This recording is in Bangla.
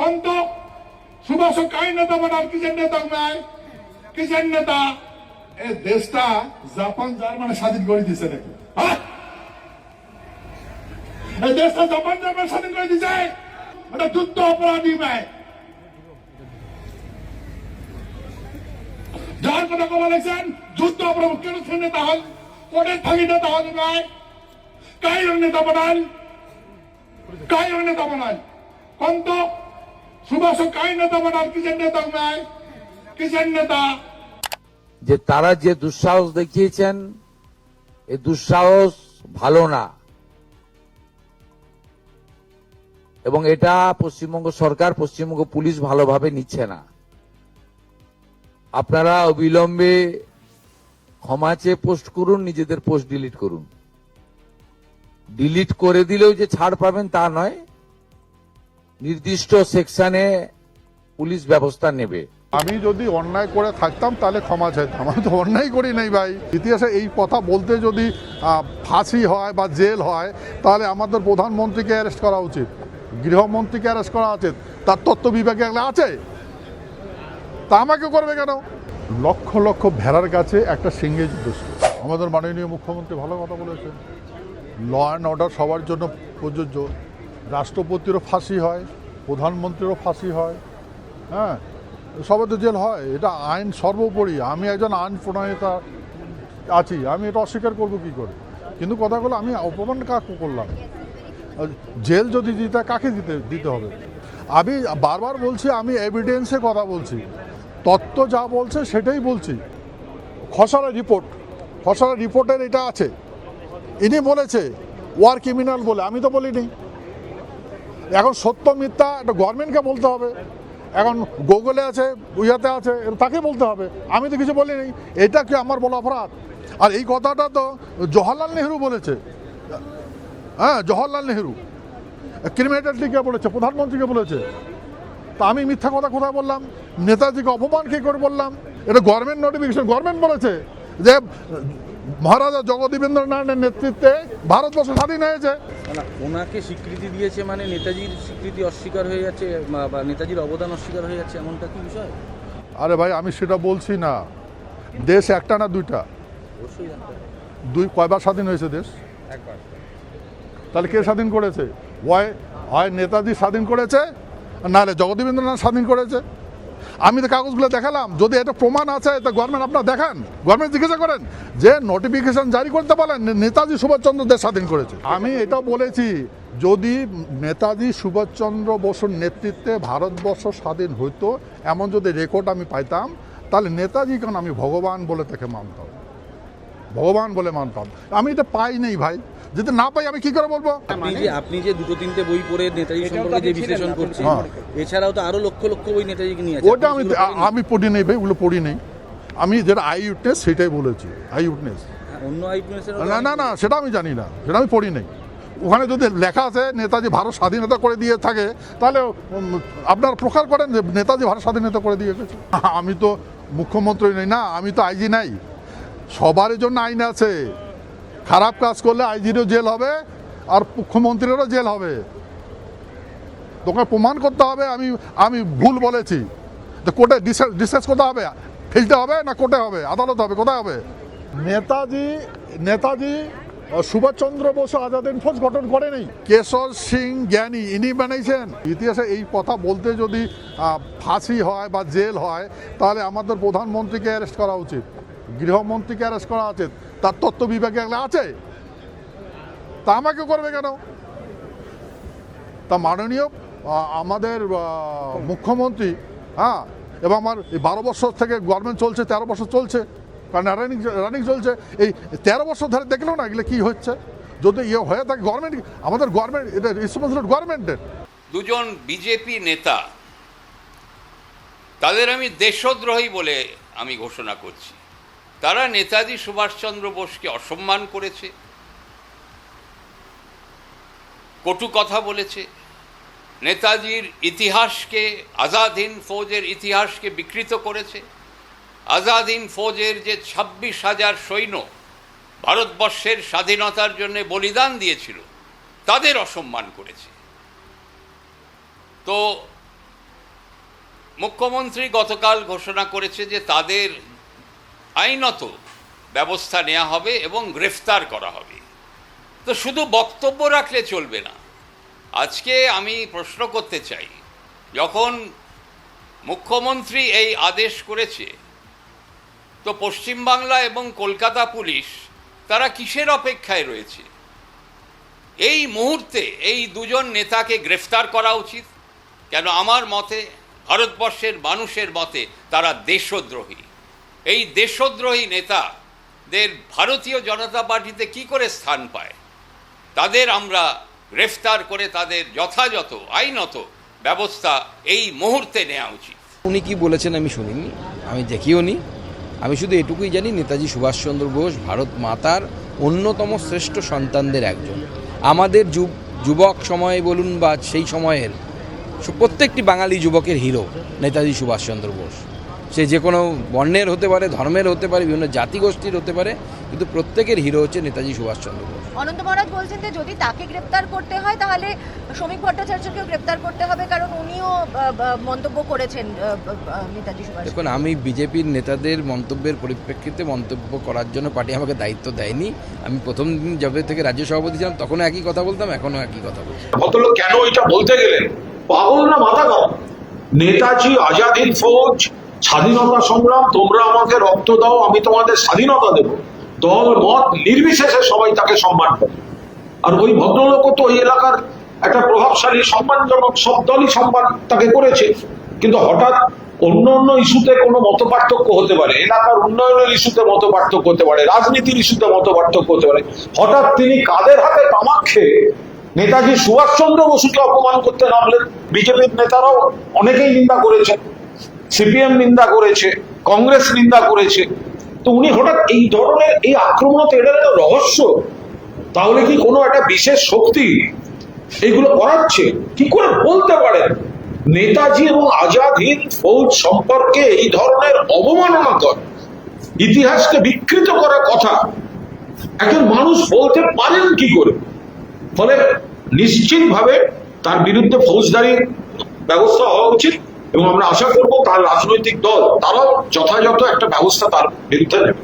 কোন তো সুভাষ কাই নেতা বানার কিসের নেতা নাই কিসের নেতা এই দেশটা জাপান জার্মানি স্বাধীন করে দিছে নাকি এই দেশটা জাপান জার্মানি স্বাধীন করে দিছে এটা যুদ্ধ অপরাধী ভাই যার কথা বলেছেন যুদ্ধ অপরাধ কেন নেতা হন কোর্টের থাকি নেতা হন ভাই কাই নেতা বানান কাই নেতা বানান কোন তো সুভাষ কাই নেতা বানার কিসের নেতা নাই কিসের নেতা যে তারা যে দুঃসাহস দেখিয়েছেন এই দুঃসাহস ভালো না এবং এটা পশ্চিমবঙ্গ সরকার পশ্চিমবঙ্গ পুলিশ ভালোভাবে নিচ্ছে না। আপনারা অবিলম্বে ক্ষমা চেয়ে পোস্ট করুন, নিজেদের পোস্ট ডিলিট করুন। ডিলিট করে দিলেও যে ছাড় পাবেন তা নয়, নির্দিষ্ট সেকশনে পুলিশ ব্যবস্থা নেবে। আমি যদি অন্যায় করে থাকতাম তাহলে ক্ষমা চাইতাম, আমি তো অন্যায় করি নাই ভাই। ইতিহাসে এই কথা বলতে যদি ফাঁসি হয় বা জেল হয় তাহলে আমাদের প্রধানমন্ত্রীকে অ্যারেস্ট করা উচিত, গৃহমন্ত্রীকে অ্যারেস্ট করা উচিত, তার তথ্য বিভাগে আছে, তা আমাকে করবে কেন? লক্ষ লক্ষ ভেড়ার কাছে একটা সিংহে যুদ্ধ। আমাদের মাননীয় মুখ্যমন্ত্রী ভালো কথা বলেছেন, ল অ্যান্ড অর্ডার সবার জন্য প্রযোজ্য। রাষ্ট্রপতিরও ফাঁসি হয়, প্রধানমন্ত্রীরও ফাঁসি হয়, হ্যাঁ, সবাই তো জেল হয়, এটা আইন সর্বোপরি। আমি একজন আইন প্রণয়তা আছি, আমি এটা অস্বীকার করবো কী করে? কিন্তু কথাগুলো আমি অপমান কাকে করলাম? জেল যদি দিতে কাকে দিতে হবে? আমি বারবার বলছি, আমি এভিডেন্সে কথা বলছি, তত্ত্ব যা বলছে সেটাই বলছি। খসড়া রিপোর্টের এটা আছে, ইনি বলেছে ওয়ার ক্রিমিনাল বলে, আমি তো বলিনি। এখন সত্য মিথ্যা এটা গভর্নমেন্টকে বলতে হবে, এখন গুগলে আছে, উইয়াতে আছে, তাকে বলতে হবে, আমি তো কিছু বলিনি। এটা কি আমার বলা অপরাধ? আর এই কথাটা তো জওহরলাল নেহরু বলেছে, হ্যাঁ, জওহরলাল নেহরু ক্রিমিনেটরকে বলেছে, প্রধানমন্ত্রীকে বলেছে। তা আমি মিথ্যা কথা কোথায় বললাম? নেতাজিকে অপমান কে করে বললাম? এটা গভর্নমেন্ট নোটিফিকেশন, গভর্নমেন্ট বলেছে যে মহারাজা জগদীবেন্দ্রনাথের নেতৃত্বে ভারতবর্ষ স্বাধীন হয়েছে। ওনাকে স্বীকৃতি দিয়েছে মানে নেতাজির স্বীকৃতি অস্বীকার হয়ে যাচ্ছে বা নেতাজির অবদান অস্বীকার হয়ে যাচ্ছে, এমনটা কি বিষয়? আরে ভাই, আমি সেটা বলছি না। দেশ একটা না দুইটা? দুই কয়বার স্বাধীন হয়েছে দেশ? একবার। তাহলে কে স্বাধীন করেছে? হয় নেতাজি স্বাধীন করেছে, নাহলে জগদীবেন্দ্রনাথ স্বাধীন করেছে। আমি তো কাগজগুলো দেখালাম, যদি এটা প্রমাণ আছে তা গভর্নমেন্ট আপনার দেখান, গভর্নমেন্ট জিজ্ঞাসা করেন যে নোটিফিকেশন জারি করতে পারেন নেতাজি সুভাষচন্দ্র দেশ স্বাধীন করেছে। আমি এটা বলেছি, যদি নেতাজি সুভাষচন্দ্র বসুর নেতৃত্বে ভারতবর্ষ স্বাধীন হইতো এমন যদি রেকর্ড আমি পাইতাম, তাহলে নেতাজি কেন আমি ভগবান বলে তাকে মানতাম, ভগবান বলে মানতাম। আমি এটা পাই নেই ভাই, যদি না পাই আমি কি করে বলবো? আপনি যে দুটো তিনটে বই পড়ে নেতাজি সম্পর্কে যে বিশ্লেষণ করছেন, এছাড়াও তো আরো লক্ষ লক্ষ বই নেতাজিকে নিয়ে আছে। ওটা আমি পড়ি নেই ভাই, ওগুলো পড়ি নেই। আমি যেটা আই উইটনেস সেটাই বলেছি, আই উইটনেস। অন্য আই উইটনেসের না সেটা আমি জানি না, সেটা আমি পড়ি নেই। ওখানে যদি লেখা আছে নেতাজি ভারত স্বাধীনতা করে দিয়ে থাকে, তাহলে আপনার প্রকার করেন যে নেতাজি ভারত স্বাধীনতা করে দিয়ে গেছে। আমি তো মুখ্যমন্ত্রী নই না, আমি তো আইজি নাই। সবার জন্য আইন আছে, খারাপ কাজ করলে আইজিরও জেল হবে আর মুখ্যমন্ত্রীরও জেল হবে। তোকে প্রমাণ করতে হবে আমি ভুল বলেছি, তো কোর্টে ডিসকাস করতে হবে, ফিল্ডে হবে না কোর্টে হবে, আদালত হবে, কোথায় হবে? নেতাজি সুভাষচন্দ্র বসু আজাদ হিন্দ ফৌজ গঠন করেনি, কেশর সিং জ্ঞানী ইনি বানাইছেন। ইতিহাসে এই কথা বলতে যদি ফাঁসি হয় বা জেল হয় তাহলে আমাদের প্রধানমন্ত্রীকে অ্যারেস্ট করা উচিত, গৃহমন্ত্রীকে অ্যারেস্ট করা উচিত, তার তথ্য বিভাগে আছে, তা আমাকে করবে কেন? তা মাননীয় আমাদের মুখ্যমন্ত্রী, হ্যাঁ, এবং আমার 12 বছর থেকে গভর্নমেন্ট চলছে, 13 বছর চলছে, কারণ রানিং চলছে, এই 13 বছর ধরে দেখলেও না এগুলো কী হচ্ছে। যদি ইয়ে হয়ে থাকে গভর্নমেন্ট, আমাদের গভর্নমেন্ট, এটা রেসপন্সিবিলিটি গভর্নমেন্টের। দুজন বিজেপি নেতা, তাদের আমি দেশদ্রোহী বলে আমি ঘোষণা করছি। তারা নেতাজি সুভাষচন্দ্র বোসকে অসম্মান করেছে, কটু কথা বলেছে, নেতাজির ইতিহাসকে, আজাদ হিন্দ ফৌজের ইতিহাসকে বিকৃত করেছে। আজাদ হিন্দ ফৌজের যে 26,000 সৈন্য ভারতবর্ষের স্বাধীনতার জন্য বলিদান দিয়েছিল, তাদের অসম্মান করেছে। তো মুখ্যমন্ত্রী গতকাল ঘোষণা করেছে যে তাদের আইনত ব্যবস্থা নেওয়া হবে এবং গ্রেফতার করা হবে। তো শুধু বক্তব্য রাখলে চলবে না। আজকে আমি প্রশ্ন করতে চাই, যখন মুখ্যমন্ত্রী এই আদেশ করেছে, তো পশ্চিমবাংলা এবং কলকাতা পুলিশ তারা কিসের অপেক্ষায় রয়েছে? এই মুহূর্তে এই দুজন নেতাকে গ্রেফতার করা উচিত। কেন আমার মতে, ভারতবর্ষের মানুষের মতে তারা দেশদ্রোহী। এই দেশদ্রোহী নেতাদের ভারতীয় জনতা পার্টিতে কি করে স্থান পায়? তাদের আমরা গ্রেফতার করে তাদের যথাযথ আইনত ব্যবস্থা এই মুহূর্তে নেওয়া উচিত। উনি কি বলেছেন আমি শুনিনি, আমি দেখিও নি। আমি শুধু এটুকুই জানি, নেতাজি সুভাষচন্দ্র বোস ভারত মাতার অন্যতম শ্রেষ্ঠ সন্তানদের একজন। আমাদের যুবক সময়ে বলুন বা সেই সময়ের প্রত্যেকটি বাঙালি যুবকের হিরো নেতাজি সুভাষচন্দ্র বোস। সে যে কোনো বর্ণের হতে পারে, ধর্মের হতে পারে, বিভিন্ন জাতিগোষ্ঠীর হতে পারে, কিন্তু প্রত্যেকের হিরো হচ্ছে নেতাজি সুভাষচন্দ্র বোস। অনন্ত মহারাজ বলছেন যে যদি তাকে গ্রেপ্তার করতে হয় তাহলে শ্রমিক ভট্টাচার্যকেও গ্রেপ্তার করতে হবে, কারণ উনিও মন্তব্য করেছেন নেতাজি সুভাষ। দেখুন, আমি বিজেপির নেতাদের মন্তব্যের পরিপ্রেক্ষিতে মন্তব্য করার জন্য পার্টি আমাকে দায়িত্ব দেয়নি। আমি প্রথম দিন যবে থেকে রাজ্য সভাপতি ছিলাম তখনও একই কথা বলতাম, এখনও একই কথা বলছি। ভদ্রলোক কেন এটা বলতে গেলেন? পাগল না মাথা খারাপ? নেতাজি, আজাদ হিন্দ ফৌজ, স্বাধীনতা সংগ্রাম, তোমরা আমাকে রক্ত দাও, আমি তোমাদের স্বাধীনতা দেব। দল মত নির্বিশেষে সবাই তাকে সম্মান করে। আর ওই ভদ্রলোকও তো ওই এলাকার একটা প্রভাবশালী, সম্মানজনক, সব দলই সম্মান তাকে করেছে। কিন্তু হঠাৎ অন্য অন্য ইস্যুতে কোনো মত পার্থক্য হতে পারে, এলাকার উন্নয়নের ইস্যুতে মত পার্থক্য হতে পারে, রাজনীতির ইস্যুতে মত পার্থক্য হতে পারে। হঠাৎ তিনি কাদের হাতে তামাক খেয়ে নেতাজি সুভাষচন্দ্র বসুকে অপমান করতে নামলেন। বিজেপির নেতারাও অনেকেই নিন্দা করেছেন, সিপিএম নিন্দা করেছে, কংগ্রেস নিন্দা করেছে। তো উনি হঠাৎ এই ধরনের এই আক্রমণ, এটা একটা রহস্য। তাহলে কি কোনো একটা বিশেষ শক্তি এইগুলো করাচ্ছে? কি করে বলতে পারেন নেতাজি এবং আজাদ হিন্দ ফৌজ সম্পর্কে এই ধরনের অবমাননাকর, ইতিহাসকে বিকৃত করার কথা একজন মানুষ বলতে পারেন কি করে? ফলে নিশ্চিতভাবে তার বিরুদ্ধে ফৌজদারি ব্যবস্থা হওয়া উচিত এবং আমরা আশা করব তার রাজনৈতিক দল তারাও যথাযথ একটা ব্যবস্থা তার বিরুদ্ধে নেবে।